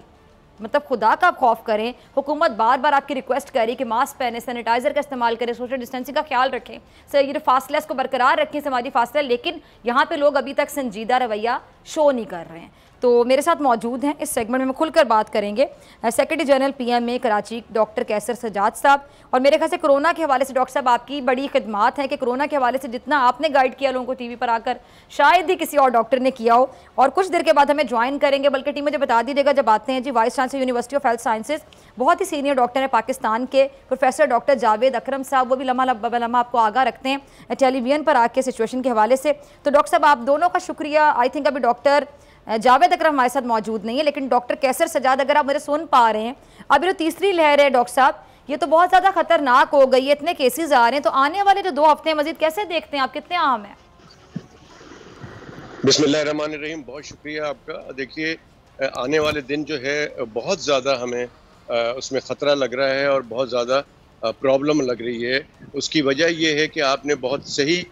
मतलब खुदा का आप खौफ करें। हुकूमत बार बार आपकी रिक्वेस्ट करी कि मास्क पहने, सैनिटाइज़र का इस्तेमाल करें, सोशल डिस्टेंसिंग का ख्याल रखें, ये फासले इसको बरकरार रखें, समाजी फासले, लेकिन यहाँ पे लोग अभी तक संजीदा रवैया शो नहीं कर रहे हैं। तो मेरे साथ मौजूद हैं इस सेगमेंट में खुलकर बात करेंगे secretary general PMA Karachi doctor Qaiser Sajjad sahab. और मेरे ख्याल से कोरोना के हवाले से डॉक्टर साहब आपकी बड़ी खिदमात है कि कोरोना के हवाले से जितना आपने गाइड किया लोगों को टीवी पर आकर, शायद ही किसी और डॉक्टर ने किया हो। और कुछ देर के बाद हमें ज्वाइन करेंगे, बल्कि टीम मुझे बता दीजिएगा जब आते हैं जी, vice chancellor university of health sciences, बहुत ही सीनियर डॉक्टर हैं पाकिस्तान के, प्रोफेसर डॉक्टर जावेद अकरम साहब। वो भी लम्हा आपको आगाह रखते हैं टेलीविजन पर आके सिचुएशन के हवाले से। तो डॉक्टर साहब आप दोनों का शुक्रिया। आई थिंक अभी डॉक्टर जावेद अकरम हमारे साथ मौजूद नहीं है, लेकिन डॉक्टर कैसर सजाद अगर आप मुझे सुन पा रहे हैं, अभी जो तीसरी लहर है डॉक्टर साहब, ये तो बहुत ज़्यादा खतरनाक हो गई है, इतने केसेस आ रहे हैं, तो आने वाले जो 2 हफ्ते मजीद कैसे देखते हैं आप, कितने अहम है? बिस्मिल्लाहिर्रहमानिर्रहीम, बहुत शुक्रिया आपका। देखिए, आने वाले दिन जो है बहुत ज़्यादा हमें उसमें ख़तरा लग रहा है और बहुत ज़्यादा प्रॉब्लम लग रही है। उसकी वजह यह है कि आपने बहुत सही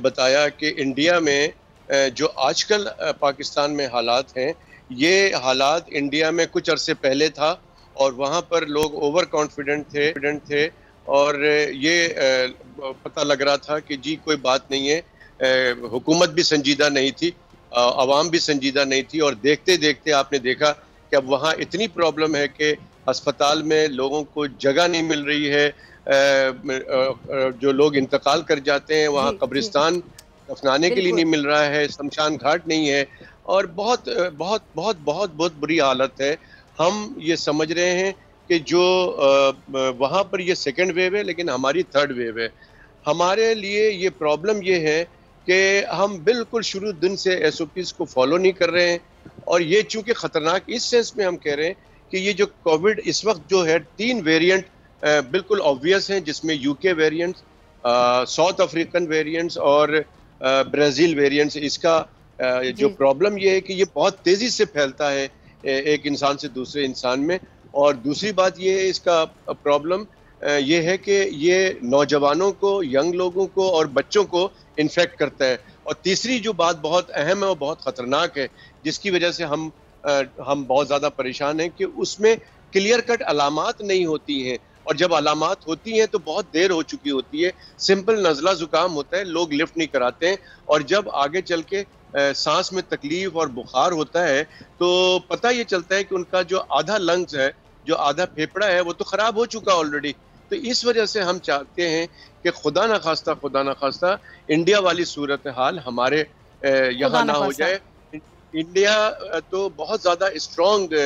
बताया कि इंडिया में जो आजकल पाकिस्तान में हालात हैं, ये हालात इंडिया में कुछ अरसे पहले था और वहाँ पर लोग ओवर कॉन्फिडेंट थे और ये पता लग रहा था कि जी कोई बात नहीं है, हुकूमत भी संजीदा नहीं थी, आवाम भी संजीदा नहीं थी। और देखते देखते आपने देखा कि अब वहाँ इतनी प्रॉब्लम है कि अस्पताल में लोगों को जगह नहीं मिल रही है, जो लोग इंतकाल कर जाते हैं वहाँ कब्रिस्तान दफनाने के लिए नहीं मिल रहा है, शमशान घाट नहीं है और बहुत बहुत बहुत बहुत बहुत बुरी हालत है। हम ये समझ रहे हैं कि जो वहाँ पर ये सेकंड वेव है, लेकिन हमारी थर्ड वेव है। हमारे लिए ये प्रॉब्लम ये है कि हम बिल्कुल शुरू दिन से SOPs को फॉलो नहीं कर रहे हैं और ये चूँकि ख़तरनाक इस सेंस में हम कह रहे हैं कि ये जो कोविड इस वक्त जो है 3 वेरिएंट बिल्कुल ऑब्वियस हैं, जिसमें UK variants, south African variants और ब्राज़ील वेरिएंट्स। इसका जो प्रॉब्लम ये है कि ये बहुत तेज़ी से फैलता है एक इंसान से दूसरे इंसान में। और दूसरी बात ये है, इसका प्रॉब्लम ये है कि ये नौजवानों को, यंग लोगों को और बच्चों को इन्फेक्ट करता है। और तीसरी जो बात बहुत अहम है और बहुत ख़तरनाक है, जिसकी वजह से हम बहुत ज़्यादा परेशान हैं कि उसमें क्लियर कट अलामात नहीं होती हैं, और जब अलामात होती हैं तो बहुत देर हो चुकी होती है। सिंपल नज़ला ज़ुकाम होता है, लोग लिफ्ट नहीं कराते हैं, और जब आगे चल के सांस में तकलीफ और बुखार होता है तो पता ये चलता है कि उनका जो आधा लंग्स है, जो आधा फेफड़ा है, वो तो ख़राब हो चुका ऑलरेडी। तो इस वजह से हम चाहते हैं कि खुदा न खास्ता इंडिया वाली सूरत हाल हमारे यहाँ ना हो जाए। इंडिया तो बहुत ज़्यादा स्ट्रॉन्ग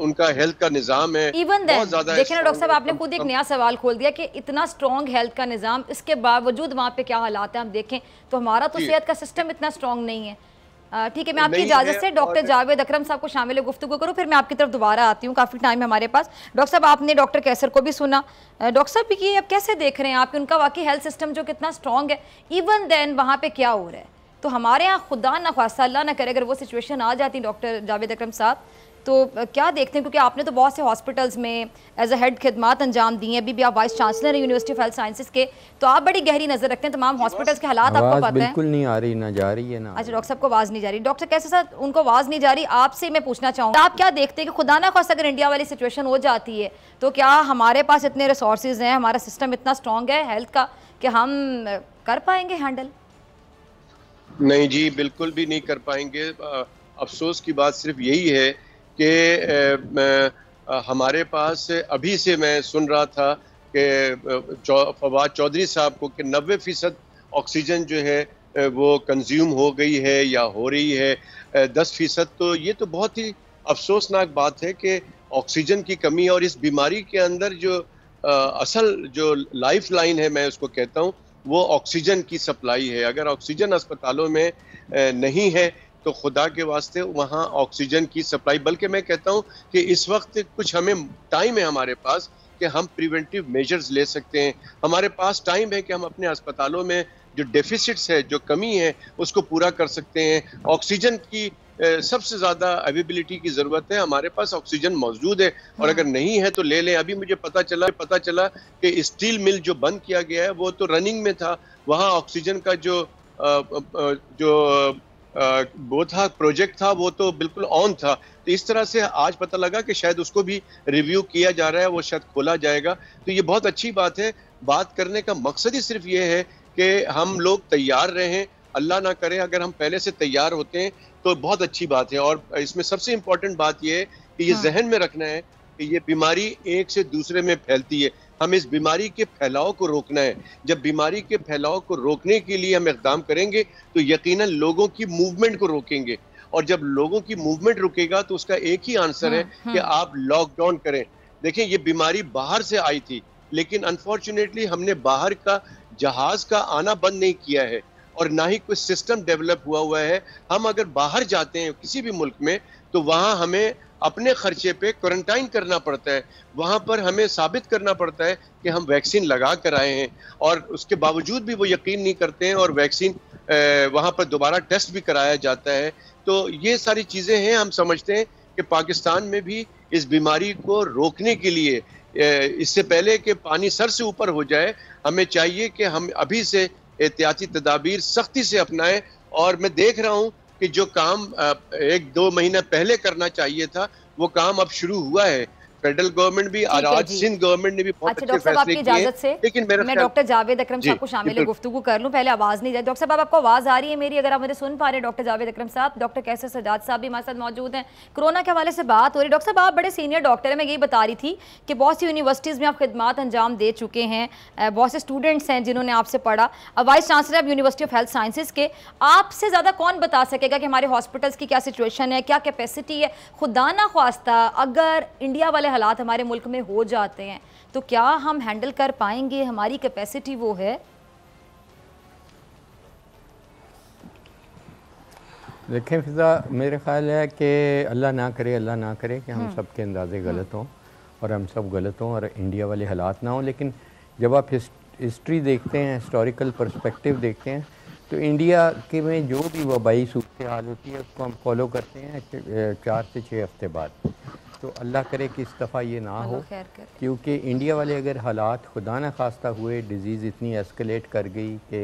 उनका हेल्थ का निज़ाम है। इवन देन देखिए ना डॉक्टर साहब, आपने खुद एक नया सवाल खोल दिया कि इतना स्ट्रॉन्ग हेल्थ का निज़ाम, इसके बावजूद वहाँ पे क्या हालात हैं हम देखें तो हमारा तो सेहत का सिस्टम इतना स्ट्रॉन्ग नहीं है। ठीक है, मैं आपकी इजाज़त से डॉक्टर जावेद अकरम साहब को शामिल गुफ्तगू करूँ, फिर मैं आपकी तरफ दोबारा आती हूँ, काफ़ी टाइम है हमारे पास। डॉक्टर साहब, आपने डॉक्टर कैसर को भी सुना, डॉक्टर साहब ये अब कैसे देख रहे हैं आप, उनका वाकई हेल्थ सिस्टम जो कितना स्ट्रॉन्ग है, इवन देन वहाँ पे क्या हो रहा है? तो हमारे यहाँ खुदा ना खास्ता, अल्लाह ना करे, अगर वो सिचुएशन आ जाती डॉक्टर जावेद अकरम साहब, तो क्या देखते हैं? क्योंकि आपने तो बहुत से हॉस्पिटल्स में एज अ हेड खिदमात अंजाम दी हैं, अभी भी आप वाइस चांसलर हैं यूनिवर्सिटी ऑफ हेल्थ साइंसेज के, तो आप बड़ी गहरी नजर रखते हैं तमाम हॉस्पिटल्स के हालात, आपको पता है। बिल्कुल नहीं आ रही, ना जा रही है ना। अच्छा, डॉक्टर साहब को आवाज़ नहीं जा रही। डॉक्टर कैसे साहब, उनको आवाज़ नहीं जा रही, आपसे मैं पूछना चाहूँगा, आप क्या देखते हैं कि खुदा ना खास्ता अगर इंडिया वाली सिचुएशन हो जाती है तो क्या हमारे पास इतने रिसोर्सेज हैं, हमारा सिस्टम इतना स्ट्रॉन्ग है हेल्थ का कि हम कर पाएंगे हैंडल? नहीं जी, बिल्कुल भी नहीं कर पाएंगे। अफसोस की बात सिर्फ यही है कि हमारे पास अभी से मैं सुन रहा था कि फवाद चौधरी साहब को कि 90% ऑक्सीजन जो है वो कंज्यूम हो गई है या हो रही है, 10%। तो ये तो बहुत ही अफसोसनाक बात है कि ऑक्सीजन की कमी, और इस बीमारी के अंदर जो असल जो लाइफ लाइन है, मैं उसको कहता हूँ, वो ऑक्सीजन की सप्लाई है। अगर ऑक्सीजन अस्पतालों में नहीं है तो खुदा के वास्ते वहाँ ऑक्सीजन की सप्लाई, बल्कि मैं कहता हूँ कि इस वक्त कुछ हमें टाइम है हमारे पास कि हम प्रिवेंटिव मेजर्स ले सकते हैं। हमारे पास टाइम है कि हम अपने अस्पतालों में जो डेफिसिट्स है, जो कमी है, उसको पूरा कर सकते हैं। ऑक्सीजन की सबसे ज़्यादा अवेलेबिलिटी की ज़रूरत है, हमारे पास ऑक्सीजन मौजूद है, और अगर नहीं है तो ले लें। अभी मुझे पता चला कि स्टील मिल जो बंद किया गया है वो तो रनिंग में था, वहाँ ऑक्सीजन का जो वो था, प्रोजेक्ट था, वो तो बिल्कुल ऑन था। तो इस तरह से आज पता लगा कि शायद उसको भी रिव्यू किया जा रहा है, वो शायद खोला जाएगा। तो ये बहुत अच्छी बात है। बात करने का मकसद ही सिर्फ ये है कि हम लोग तैयार रहें, अल्लाह ना करे अगर हम पहले से तैयार होते हैं तो बहुत अच्छी बात है। और इसमें सबसे इम्पोर्टेंट बात यह है कि ये जहन में रखना है कि ये बीमारी एक से दूसरे में फैलती है, हम इस बीमारी के फैलाव को रोकना है। जब बीमारी के फैलाव को रोकने के लिए हम इक़दाम करेंगे तो यकीनन लोगों की मूवमेंट को रोकेंगे, और जब लोगों की मूवमेंट रुकेगा तो उसका एक ही आंसर है कि आप लॉकडाउन करें। देखिए, ये बीमारी बाहर से आई थी, लेकिन अनफॉर्चुनेटली हमने बाहर का जहाज का आना बंद नहीं किया है और ना ही कोई सिस्टम डेवलप हुआ है। हम अगर बाहर जाते हैं किसी भी मुल्क में तो वहां हमें अपने खर्चे पे क्वारंटाइन करना पड़ता है, वहां पर हमें साबित करना पड़ता है कि हम वैक्सीन लगा कर आए हैं, और उसके बावजूद भी वो यकीन नहीं करते हैं और वैक्सीन वहां पर दोबारा टेस्ट भी कराया जाता है। तो ये सारी चीजें हैं। हम समझते हैं कि पाकिस्तान में भी इस बीमारी को रोकने के लिए इससे पहले कि पानी सर से ऊपर हो जाए, हमें चाहिए कि हम अभी से एहतियाती तदाबीर सख्ती से अपनाएं। और मैं देख रहा हूं कि जो काम 1-2 महीना पहले करना चाहिए था वो काम अब शुरू हुआ है। फेडरल गवर्नमेंट भी और आज सिंध गवर्नमेंट ने भी बहुत अच्छे फैसले किए। लेकिन मैं डॉक्टर जावेद अकरम साहब को शामिल गुफ्तगू कर लूं, पहले आवाज नहीं जाए। डॉक्टर साहब, आपको आवाज आ रही है मेरी? अगर आप मुझे सुन पा रहे हैं डॉक्टर जावेद अकरम साहब, डॉक्टर कैसर सजाद साहब भी हमारे साथ मौजूद हैं। कोरोना के हवाले से बात हो रही है। डॉक्टर साहब, आप बड़े सीनियर डॉक्टर हैं, मैं यही बता रही थी कि बहुत सी यूनिवर्सिटीज़ में आप खिदमात अंजाम दे चुके हैं, बहुत से स्टूडेंट्स हैं जिन्होंने आपसे पढ़ा, vice chancellor of university of health sciences के। आपसे ज़्यादा कौन बता सकेगा कि हमारे हॉस्पिटल्स की क्या सिचुएशन है, क्या कैपेसिटी है? खुदा ना ख्वास्ता अगर इंडिया वाले हालात हमारे मुल्क में हो जाते हैं तो क्या हम हैंडल कर पाएंगे? हमारी कैपेसिटी वो है? देखें फिजा, मेरे ख्याल है कि अल्लाह ना करे कि हम सब के अंदाजे गलत हों और हम सब गलत हों और इंडिया वाले हालात ना हों। लेकिन जब आप हिस्ट्री देखते हैं, हिस्टोरिकल पर्सपेक्टिव देखते हैं, तो इंडिया के में जो भी वबाई सूरत हाल होती है उसको हम फॉलो करते हैं 4 से 6 हफ्ते बाद। तो अल्लाह करे कि इस दफ़ा ये ना हो, क्योंकि इंडिया वाले अगर हालात खुदा न खास्ता हुए, डिज़ीज़ इतनी एस्केलेट कर गई कि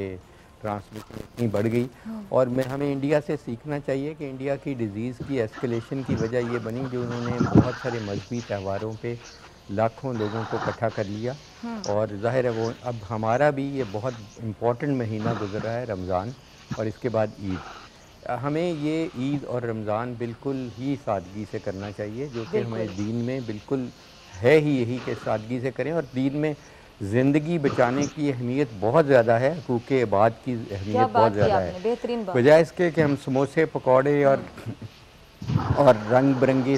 ट्रांसमिशन इतनी बढ़ गई, और हमें इंडिया से सीखना चाहिए कि इंडिया की डिज़ीज़ की एस्केलेशन की वजह ये बनी जो उन्होंने बहुत सारे मजहबी त्योहारों पे लाखों लोगों को इकट्ठा कर लिया। और ज़ाहिर है वो अब हमारा भी ये बहुत इम्पोर्टेंट महीना गुजर रहा है रमज़ान, और इसके बाद ईद। हमें ये ईद और रमज़ान बिल्कुल ही सादगी से करना चाहिए, जो कि हमारे दीन में बिल्कुल है ही यही कि सादगी से करें। और दीन में ज़िंदगी बचाने की अहमियत बहुत ज़्यादा है, क्योंकि इबादत की अहमियत बहुत ज़्यादा है। बजाय इसके कि हम समोसे पकौड़े और रंग बिरंगी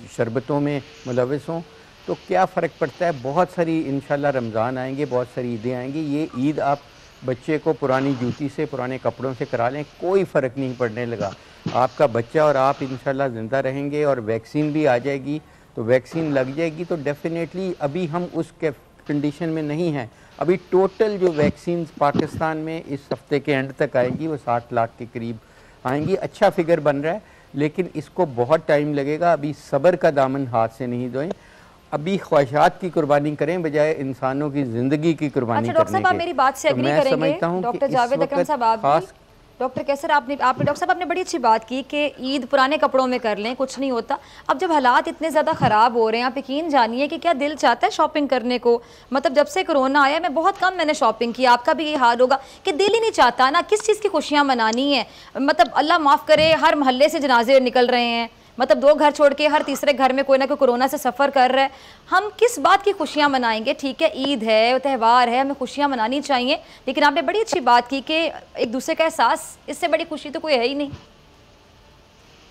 शरबतों में मुलविस हों, तो क्या फ़र्क पड़ता है? बहुत सारी इंशाल्लाह रमज़ान आएंगे, बहुत सारी ईदें आएंगी। ये ईद आप बच्चे को पुरानी जूती से, पुराने कपड़ों से करा लें, कोई फ़र्क नहीं पड़ने लगा। आपका बच्चा और आप इंशाल्लाह ज़िंदा रहेंगे, और वैक्सीन भी आ जाएगी, तो वैक्सीन लग जाएगी तो डेफिनेटली अभी हम उस कंडीशन में नहीं हैं। अभी टोटल जो वैक्सीन पाकिस्तान में इस हफ्ते के एंड तक आएंगी वो 60 लाख के करीब आएंगी। अच्छा फिगर बन रहा है, लेकिन इसको बहुत टाइम लगेगा। अभी सब्र का दामन हाथ से नहीं धोएं, अभी ख्वाहिशात की कुर्बानी करें बजाय इंसानों की ज़िंदगी की कुर्बानी करने के। डॉक्टर साहब, आप मेरी बात से एग्री करेंगे? डॉक्टर जावेद अकरम साहब, आप भी? डॉक्टर कैसर, आपने डॉक्टर साहब आपने बड़ी अच्छी बात की कि ईद पुराने कपड़ों में कर लें, कुछ नहीं होता। अब जब हालात इतने ज़्यादा ख़राब हो रहे हैं, आप यकीन जानिए कि क्या दिल चाहता है शॉपिंग करने को? मतलब जब से कोरोना आया मैं बहुत कम मैंने शॉपिंग की, आपका भी ये हाल होगा कि दिल ही नहीं चाहता ना। किस चीज़ की खुशियाँ मनानी है? मतलब अल्लाह माफ़ करे, हर मोहल्ले से जनाजे निकल रहे हैं, मतलब 2 घर छोड़ के हर तीसरे घर में कोई ना कोई कोरोना से सफ़र कर रहा है। हम किस बात की खुशियां मनाएंगे? ठीक है, ईद है, त्यौहार है, हमें खुशियां मनानी चाहिए, लेकिन आपने बड़ी अच्छी बात की कि एक दूसरे का एहसास, इससे बड़ी खुशी तो कोई है ही नहीं।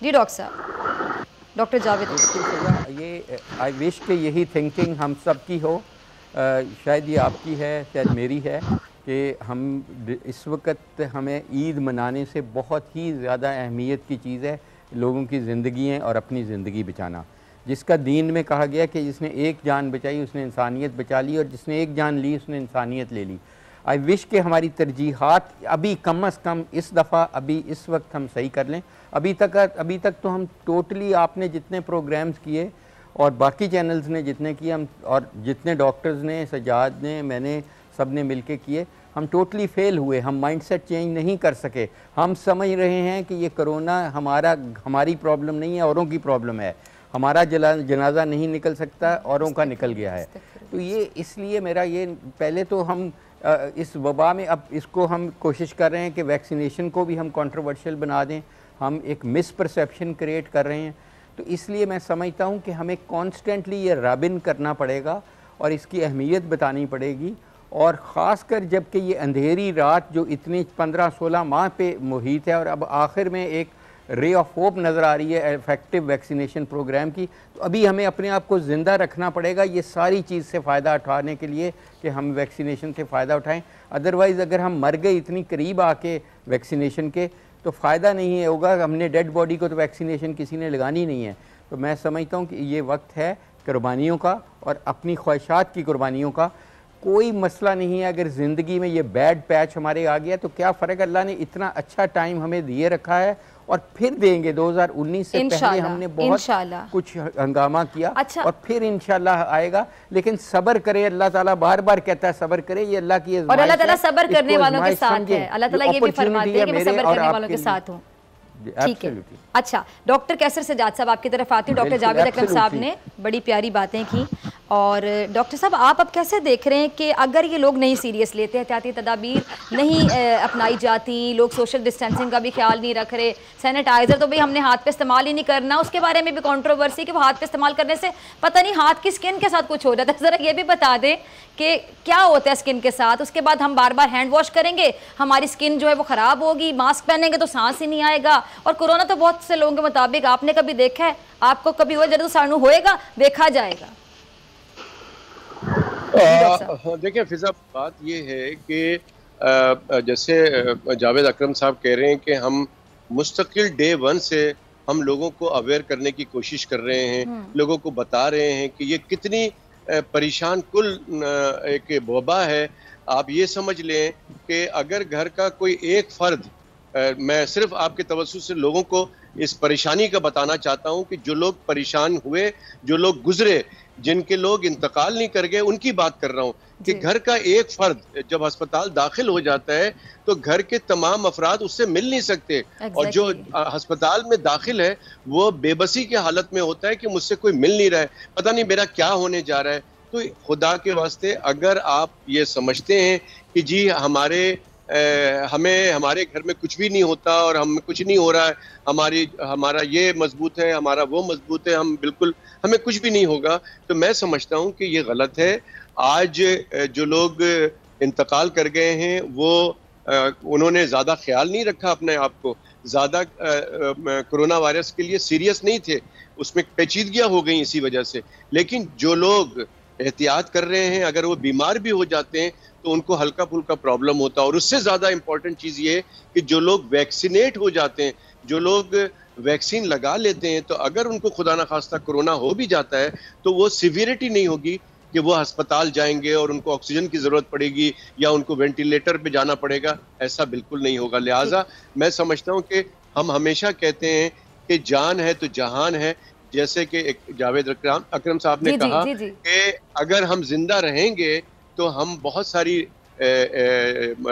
जी डॉक्टर साहब, डॉक्टर जावेद, ये आई विश कि यही थिंकिंग हम सब की हो, शायद ये आपकी है, शायद मेरी है, कि हम इस वक्त हमें ईद मनाने से बहुत ही ज़्यादा अहमियत की चीज़ है लोगों की ज़िंदगी और अपनी ज़िंदगी बचाना, जिसका दीन में कहा गया कि जिसने एक जान बचाई उसने इंसानियत बचा ली, और जिसने एक जान ली उसने इंसानियत ले ली। आई विश कि हमारी तरजीहात अभी कम अज़ कम इस दफ़ा अभी इस वक्त हम सही कर लें। अभी तक तो हम टोटली, आपने जितने प्रोग्राम्स किए और बाकी चैनल्स ने जितने किए, हम और जितने डॉक्टर्स ने, सजाद ने, मैंने, सब ने मिल के किए, हम टोटली फेल हुए। हम माइंडसेट चेंज नहीं कर सके। हम समझ रहे हैं कि ये कोरोना हमारी प्रॉब्लम नहीं है, औरों की प्रॉब्लम है। हमारा जनाजा नहीं निकल सकता, औरों का निकल गया है। तो ये इसलिए मेरा ये, पहले तो हम इस वबा में अब इसको हम कोशिश कर रहे हैं कि वैक्सीनेशन को भी हम कंट्रोवर्शियल बना दें, हम एक मिसपरसेप्शन क्रिएट कर रहे हैं। तो इसलिए मैं समझता हूँ कि हमें कॉन्स्टेंटली ये रबिन करना पड़ेगा और इसकी अहमियत बतानी पड़ेगी, और ख़ासकर जबकि ये अंधेरी रात जो इतनी 15-16 माह पे मुहित है और अब आखिर में एक रे ऑफ होप नज़र आ रही है इफेक्टिव वैक्सीनेशन प्रोग्राम की, तो अभी हमें अपने आप को ज़िंदा रखना पड़ेगा ये सारी चीज़ से फ़ायदा उठाने के लिए कि हम वैक्सीनेशन से फ़ायदा उठाएं। अदरवाइज़ अगर हम मर गए इतनी करीब आके वैक्सीनेशन के तो फ़ायदा नहीं होगा, हमने डेड बॉडी को तो वैक्सीनेशन किसी ने लगानी नहीं है। तो मैं समझता हूँ कि ये वक्त है कुर्बानियों का और अपनी ख्वाहिशात की कुर्बानियों का। कोई मसला नहीं है अगर ज़िंदगी में ये बैड पैच हमारे आ गया तो क्या फ़र्क, अल्लाह ने इतना अच्छा टाइम हमें दिए रखा है और फिर देंगे। 2019 से पहले हमने बहुत कुछ हंगामा किया, अच्छा। और फिर इंशाल्लाह आएगा, लेकिन सब्र करे। अल्लाह ताला बार बार कहता है सब्र करे, ये अल्लाह की और अल्लाह ताला सब्र करने वालों के साथ है। अल्लाह ताला ये भी फरमाते हैं कि मैं सब्र करने वालों के साथ हूँ। ठीक है, अच्छा डॉक्टर कैसर सजाद साहब आपकी तरफ आती हूँ। डॉक्टर जावेद अकरम साहब ने बड़ी प्यारी बातें की, और डॉक्टर साहब आप अब कैसे देख रहे हैं कि अगर ये लोग नहीं सीरियस लेते, एहतियाती तदाबीर नहीं अपनाई जाती, लोग सोशल डिस्टेंसिंग का भी ख्याल नहीं रख रहे, सैनिटाइज़र तो भाई हमने हाथ पे इस्तेमाल ही नहीं करना, उसके बारे में भी कंट्रोवर्सी कि वो हाथ पे इस्तेमाल करने से पता नहीं हाथ की स्किन के साथ कुछ हो जाता है। ज़रा ये भी बता दें कि क्या होता है स्किन के साथ, उसके बाद हम बार बार हैंड वॉश करेंगे, हमारी स्किन जो है वो ख़राब होगी, मास्क पहनेंगे तो सांस ही नहीं आएगा, और कोरोना तो बहुत से लोगों के मुताबिक आपने कभी देखा है, आपको कभी हुआ, जब तो सानू होएगा देखा जाएगा। देखिए फिजा, बात ये है कि जैसे जावेद अकरम साहब कह रहे हैं कि हम मुस्तकिल डे वन से हम लोगों को अवेयर करने की कोशिश कर रहे हैं, लोगों को बता रहे हैं कि ये कितनी परेशान कुल एक वबा है। आप ये समझ लें कि अगर घर का कोई एक फर्द, मैं सिर्फ आपके तवज्जुह से लोगों को इस परेशानी का बताना चाहता हूं कि जो लोग परेशान हुए, जो लोग गुजरे, जिनके लोग इंतकाल नहीं कर गए, उनकी बात कर रहा हूं कि घर का एक फर्द जब अस्पताल दाखिल हो जाता है तो घर के तमाम अफराद उससे मिल नहीं सकते, और जो अस्पताल में दाखिल है वो बेबसी की हालत में होता है कि मुझसे कोई मिल नहीं रहा है, पता नहीं मेरा क्या होने जा रहा है। तो खुदा के वास्ते अगर आप ये समझते हैं कि जी हमें हमारे घर में कुछ भी नहीं होता और हम कुछ नहीं हो रहा है, हमारा ये मजबूत है, हमारा वो मजबूत है, हम बिल्कुल हमें कुछ भी नहीं होगा, तो मैं समझता हूँ कि ये गलत है। आज जो लोग इंतकाल कर गए हैं वो उन्होंने ज़्यादा ख्याल नहीं रखा अपने आप को, ज़्यादा कोरोना वायरस के लिए सीरियस नहीं थे, उसमें पेचीदगियाँ हो गई इसी वजह से। लेकिन जो लोग एहतियात कर रहे हैं, अगर वो बीमार भी हो जाते हैं तो उनको हल्का फुल्का प्रॉब्लम होता है। और उससे ज़्यादा इम्पोर्टेंट चीज़ ये है कि जो लोग वैक्सीनेट हो जाते हैं, जो लोग वैक्सीन लगा लेते हैं, तो अगर उनको खुदा न खास्ता कोरोना हो भी जाता है तो वो सिवियरिटी नहीं होगी कि वो अस्पताल जाएंगे और उनको ऑक्सीजन की ज़रूरत पड़ेगी या उनको वेंटिलेटर पे जाना पड़ेगा, ऐसा बिल्कुल नहीं होगा। लिहाजा मैं समझता हूँ कि हम हमेशा कहते हैं कि जान है तो जहान है, जैसे कि जावेद अकरम साहब ने कहा कि अगर हम जिंदा रहेंगे तो हम बहुत सारी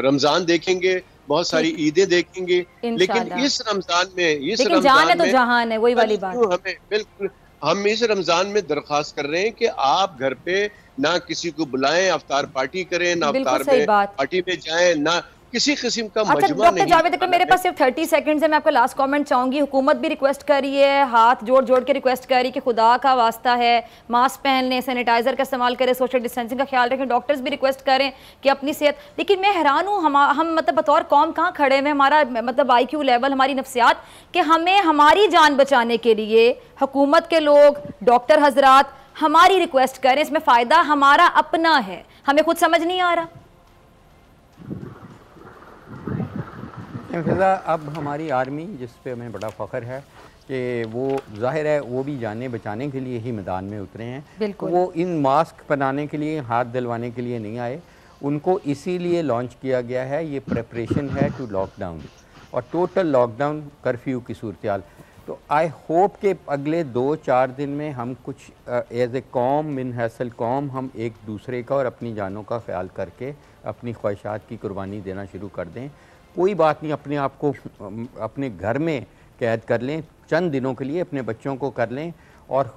रमजान देखेंगे, बहुत सारी ईदें देखेंगे, लेकिन इस रमजान में जान है तो जहान है, वही वाली बात। हमें बिल्कुल, हम इस रमजान में दरख्वास्त कर रहे हैं कि आप घर पे ना किसी को बुलाएं, अफ्तार पार्टी करें, ना अफ्तार में पार्टी में जाएं, ना किसी किस्म का मजमा नहीं। डॉक्टर जावेद अकरम, मेरे पास सिर्फ 30 सेकंड्स है, मैं आपका लास्ट कमेंट चाहूंगी। हुकूमत भी रिक्वेस्ट कर रही है, हाथ जोड़ जोड़ के रिक्वेस्ट कर रही है कि खुदा का वास्ता है मास्क पहन लें, सैनिटाइजर का इस्तेमाल करें, सोशल डिस्टेंसिंग का ख्याल रखें, डॉक्टर्स भी रिक्वेस्ट करें कि अपनी सेहत। लेकिन मैं हैरान हूँ, हम मतलब बतौर कौम कहाँ खड़े हुए, हमारा मतलब IQ लेवल, हमारी नफ्सियात, कि हमें हमारी जान बचाने के लिए हुकूमत के लोग, डॉक्टर हजरात हमारी रिक्वेस्ट करें, इसमें फ़ायदा हमारा अपना है, हमें खुद समझ नहीं आ रहा। फिजा, अब हमारी आर्मी, जिस पे हमें बड़ा फ़ख्र है कि वो ज़ाहिर है वो भी जाने बचाने के लिए ही मैदान में उतरे हैं, वो इन मास्क बनाने के लिए, हाथ दिलवाने के लिए नहीं आए, उनको इसीलिए लॉन्च किया गया है। ये प्रेपरेशन है टू लॉकडाउन और टोटल लॉकडाउन, कर्फ्यू की सूरत। तो आई होप कि अगले 2-4 दिन में हम कुछ एज ए कौम, मिन हैसल कौम, हम एक दूसरे का और अपनी जानों का ख्याल करके अपनी ख्वाहिशात की कुर्बानी देना शुरू कर दें। कोई बात नहीं, अपने आप को अपने घर में कैद कर लें, चंद दिनों के लिए अपने बच्चों को कर लें और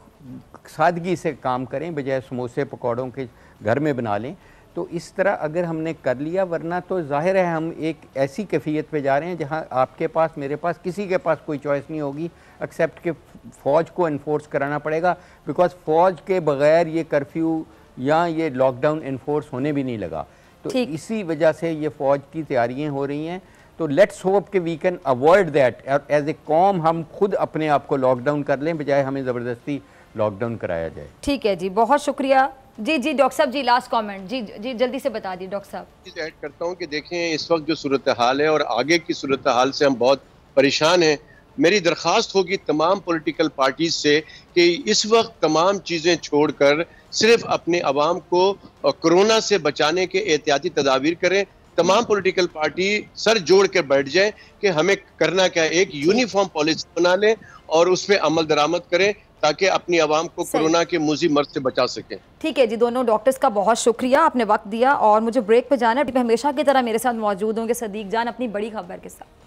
सादगी से काम करें, बजाय समोसे पकौड़ों के घर में बना लें। तो तो इस तरह अगर हमने कर लिया, वरना तो जाहिर है हम एक ऐसी कैफियत पे जा रहे हैं जहां आपके पास, मेरे पास, किसी के पास कोई चॉइस नहीं होगी एक्सेप्ट कि फ़ौज को इन्फोर्स कराना पड़ेगा, बिकॉज फ़ौज के बगैर ये कर्फ्यू या ये लॉकडाउन इन्फोर्स होने भी नहीं लगा। तो इसी वजह से ये फ़ौज की तैयारियाँ हो रही हैं। तो लेट्स होप कि we can avoid that, as a कॉम हम खुद अपने आप को लॉकडाउन कर लें बजाय हमें ज़बरदस्ती लॉकडाउन कराया जाए। ठीक है जी, बहुत शुक्रिया। जी जी डॉक्टर साहब, जी लास्ट कमेंट, जी जी जल्दी से बता दिए डॉक्टर साहब। ऐड करता हूँ कि देखें इस वक्त जो सूरत हाल है और आगे की सूरत हाल से हम बहुत परेशान हैं। मेरी दरख्वास्त होगी तमाम पॉलिटिकल पार्टीज से कि इस वक्त तमाम चीज़ें छोड़कर सिर्फ अपने आवाम को कोरोना से बचाने के एहतियाती तदाबीर करें। तमाम पॉलिटिकल पार्टी सर जोड़ कर बैठ जाए कि हमें करना क्या है, एक यूनिफॉर्म पॉलिसी बना लें और उस पर अमल दरामद करें ताकि अपनी आवाम को कोरोना के मुजी मर्ज से बचा सकें। ठीक है जी, दोनों डॉक्टर्स का बहुत शुक्रिया, आपने वक्त दिया। और मुझे ब्रेक पे जाना है, हमेशा की तरह मेरे साथ मौजूद होंगे सदीक जान अपनी बड़ी खबर के साथ।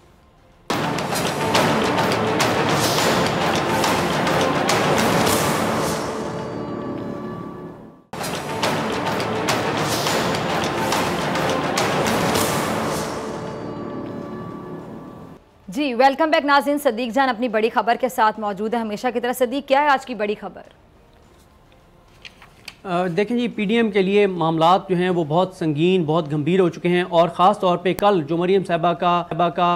जी वेलकम बैक नाज़रीन, सदीक जान अपनी बड़ी खबर के साथ मौजूद है हमेशा की तरह। सदीक, क्या है आज की बड़ी खबर? देखें जी, पीडीएम के लिए मामलात जो हैं वो बहुत संगीन, बहुत गंभीर हो चुके हैं। और ख़ास तौर पे कल जो मरीम साहिबा का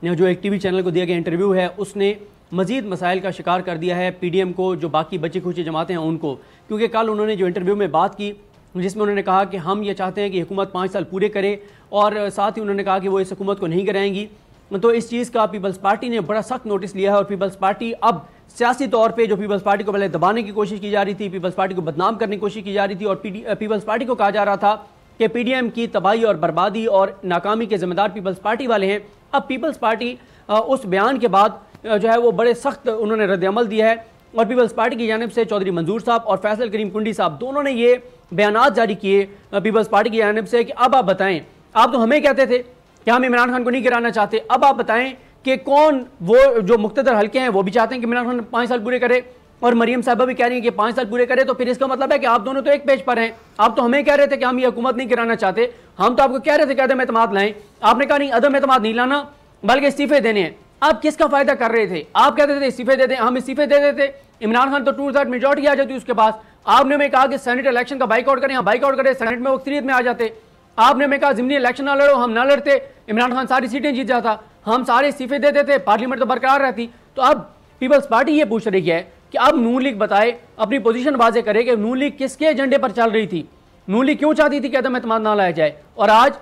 जो एक टीवी चैनल को दिया गया इंटरव्यू है, उसने मज़ीद मसाइल का शिकार कर दिया है पीडीएम को, जो बाकी बची खुची जमातें हैं उनको। क्योंकि कल उन्होंने जो इंटरव्यू में बात की जिसमें उन्होंने कहा कि हम ये चाहते हैं कि हुकूमत 5 साल पूरे करे, और साथ ही उन्होंने कहा कि वो इस हुकूमत को नहीं कराएंगी। तो इस चीज़ का पीपल्स पार्टी ने बड़ा सख्त नोटिस लिया है और पीपल्स पार्टी अब सियासी तौर पे जो पीपल्स पार्टी को पहले दबाने की कोशिश की जा रही थी, पीपल्स पार्टी को बदनाम करने की कोशिश की जा रही थी, और पीपल्स पार्टी को कहा जा रहा था कि पीडीएम की तबाही और बर्बादी और नाकामी के जिम्मेदार पीपल्स पार्टी वाले हैं। अब पीपल्स पार्टी उस बयान के बाद जो है वो बड़े सख्त उन्होंने रद्द-ए-अमल दिया है, और पीपल्स पार्टी की जानिब से चौधरी मंजूर साहब और फैसल करीम कुंडी साहब दोनों ने ये बयान जारी किए पीपल्स पार्टी की जानिब से कि अब आप बताएं, आप तो हमें कहते थे कि हम इमरान खान को नहीं गिराना चाहते, अब आप बताएं कि कौन वो जो मुख्तदर हल्के हैं वो भी चाहते हैं कि इमरान खान 5 साल पूरे करे, और मरीम साहिबा भी कह रही है कि 5 साल पूरे करे। तो फिर इसका मतलब है कि आप दोनों तो एक पेज पर हैं। आप तो हमें कह रहे थे कि हम ये हुकूमत नहीं गिराना चाहते, हम तो आपको कह रहे थे कि अदम एतमाद लाएं, आपने कहा नहीं अदम एतमाद नहीं लाना बल्कि इस्तीफे देने हैं। आप किसका फायदा कर रहे थे? आप कहते थे इस्तीफे दे दें, हम इस्तीफे दे देते, इमरान खान तो 2/3 मेजॉरिटी आ जाती उसके पास। आपने हमें कहा कि सेनेट इलेक्शन का बाइकआउट करें, हम बाइकआउट करें, सेनेट में वो अक्सरियत में आ जाते। आपने हमें कहा ज़िमनी इलेक्शन ना लड़ो, हम ना लड़ते, इमरान खान सारी सीटें जीत जाता, हम सारे इस्तीफे दे देते, पार्लियामेंट तो बरकरार रहती। तो अब पीपल्स पार्टी ये पूछ रही है कि अब नून लीग बताए, अपनी पोजीशन वाजे करे कि नून लीग किसके एजेंडे पर चल रही थी, नून लीग क्यों चाहती थी कि अदम एतमाद ना लाया जाए। और आज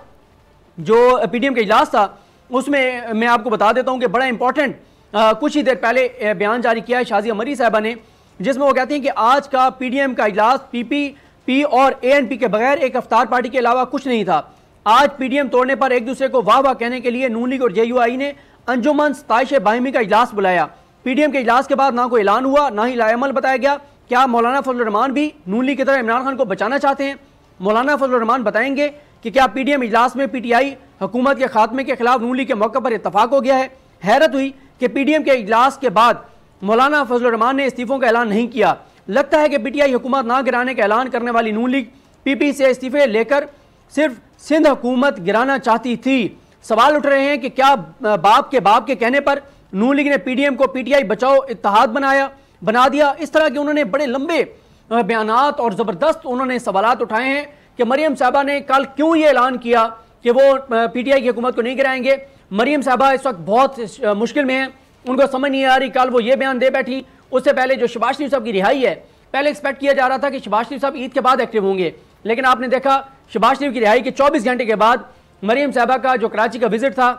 जो पीडीएम का इजलास था उसमें मैं आपको बता देता हूं कि बड़ा इंपॉर्टेंट कुछ ही देर पहले बयान जारी किया है शाजिया मरी साहबा ने, जिसमें वो कहते हैं कि आज का पीडीएम का इजलास पीपीपी और एएनपी के बगैर एक अफ्तार पार्टी के अलावा कुछ नहीं था। आज पीडीएम तोड़ने पर एक दूसरे को वाह वाह कहने के लिए नून लीग और जेयूआई ने अंजुमन सताइश बाहिमी का इजलास बुलाया। पीडीएम के इजलास के बाद ना कोई ऐलान हुआ, ना ही लाएमल बताया गया। क्या मौलाना फजल रहमान भी नून लीग की तरह इमरान खान को बचाना चाहते हैं? मौलाना फजल रहमान बताएंगे कि क्या पीडीएम इजलास में पीटीआई हुकूमत के खात्मे के खिलाफ नून लीग के मौके पर इत्तफाक हो गया है? हैरत हुई कि पीडीएम के इजलास के बाद मौलाना फजल रहमान ने इस्तीफों का ऐलान नहीं किया। लगता है कि पीटीआई हुकूमत ना गिराने का ऐलान करने वाली नून लीग पीपी से इस्तीफे लेकर सिर्फ सिंध हुकूमत गिराना चाहती थी। सवाल उठ रहे हैं कि क्या बाप के कहने पर नून लीग ने पीडीएम को पीटीआई बचाओ इत्तेहाद बना दिया? इस तरह के उन्होंने बड़े लंबे बयानात और ज़बरदस्त उन्होंने सवालात उठाए हैं कि मरीम साहबा ने कल क्यों ये ऐलान किया कि वो पीटीआई की हुकूमत को नहीं गिराएंगे। मरीम साहबा इस वक्त बहुत मुश्किल में हैं, उनको समझ नहीं आ रही। कल वो ये बयान दे बैठी, उससे पहले जो शहबाज शरीफ साहब की रिहाई है, पहले एक्सपेक्ट किया जा रहा था कि शहबाज शरीफ साहब ईद के बाद एक्टिव होंगे, लेकिन आपने देखा शहबाज शरीफ की रिहाई के 24 घंटे के बाद मरीम साहबा का जो कराची का विजिट था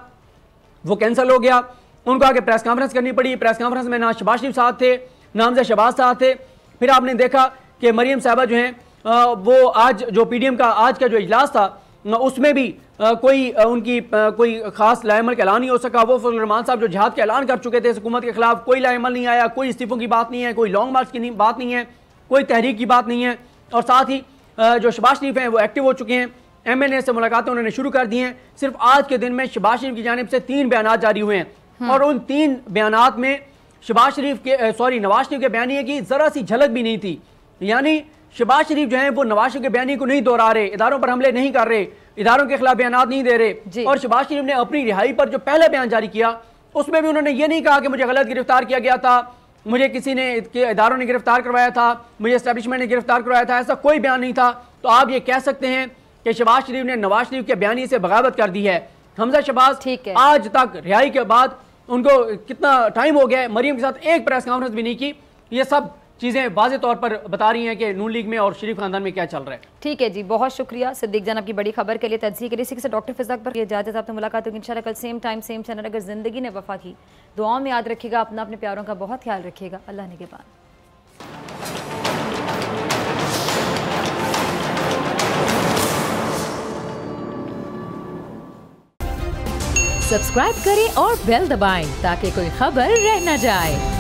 वो कैंसिल हो गया। उनको आगे प्रेस कॉन्फ्रेंस करनी पड़ी। प्रेस कॉन्फ्रेंस में ना शहबाज शरीफ साहब थे, ना हमजा शहबाज साहब थे। फिर आपने देखा कि मरीम साहबा जो हैं वो आज जो पीडीएम का आज का जो इजलास था उसमें भी कोई उनकी कोई खास लाएमल का ऐलान नहीं हो सका। वो फजल रहमान साहब जो जिहाद का ऐलान कर चुके थे हुकूमत के खिलाफ, कोई लाएमल नहीं आया, कोई इस्तीफों की बात नहीं है, कोई लॉन्ग मार्च की बात नहीं है, कोई तहरीक की बात नहीं है। और साथ ही जो शहबाज शरीफ हैं वो एक्टिव हो चुके हैं, एमएनए से मुलाकातें उन्होंने शुरू कर दी हैं। सिर्फ आज के दिन में शहबाज शरीफ की जानिब से 3 बयान जारी हुए हैं और उन 3 बयानात में नवाज शरीफ के बयानिए की जरा सी झलक भी नहीं थी। यानी शहबाज शरीफ जो है वो नवाज शरीफ के बयानी को नहीं दोहरा रहे, इदारों पर हमले नहीं कर रहे, इदारों के खिलाफ बयान नहीं दे रहे। और शहबाज शरीफ ने अपनी रिहाई पर जो पहले बयान जारी किया उसमें भी उन्होंने ये नहीं कहा कि मुझे गलत गिरफ्तार किया गया था, मुझे किसी ने इदारों ने गिरफ्तार करवाया था, मुझे एस्टैब्लिशमेंट ने गिरफ्तार करवाया था, ऐसा कोई बयान नहीं था। तो आप ये कह सकते हैं कि शहबाज शरीफ ने नवाज शरीफ के बयानी से बगावत कर दी है। हमजा शहबाज आज तक रिहाई के बाद उनको कितना टाइम हो गया है, मरियम के साथ एक प्रेस कॉन्फ्रेंस भी नहीं की। ये सब चीज़ें वाज़े तौर पर बता रही हैं कि नून लीग में और शरीफ खानदान में क्या चल रहा है। ठीक है जी, बहुत शुक्रिया सिद्दीक जान आपकी बड़ी खबर के लिए, तज्ज़िये के लिए। इसी से डॉक्टर फिज़ा अकबर की इजाज़त, आपसे मुलाकात होगी इंशाल्लाह कल सेम टाइम सेम चैनल। अगर ज़िंदगी ने वफा की, दुआओं में याद रखिएगा, अपना अपने प्यारों का बहुत ख्याल रखिएगा। अल्लाह निगहबान। सब्सक्राइब करें और बेल दबाएं ताकि कोई खबर रह न जाए।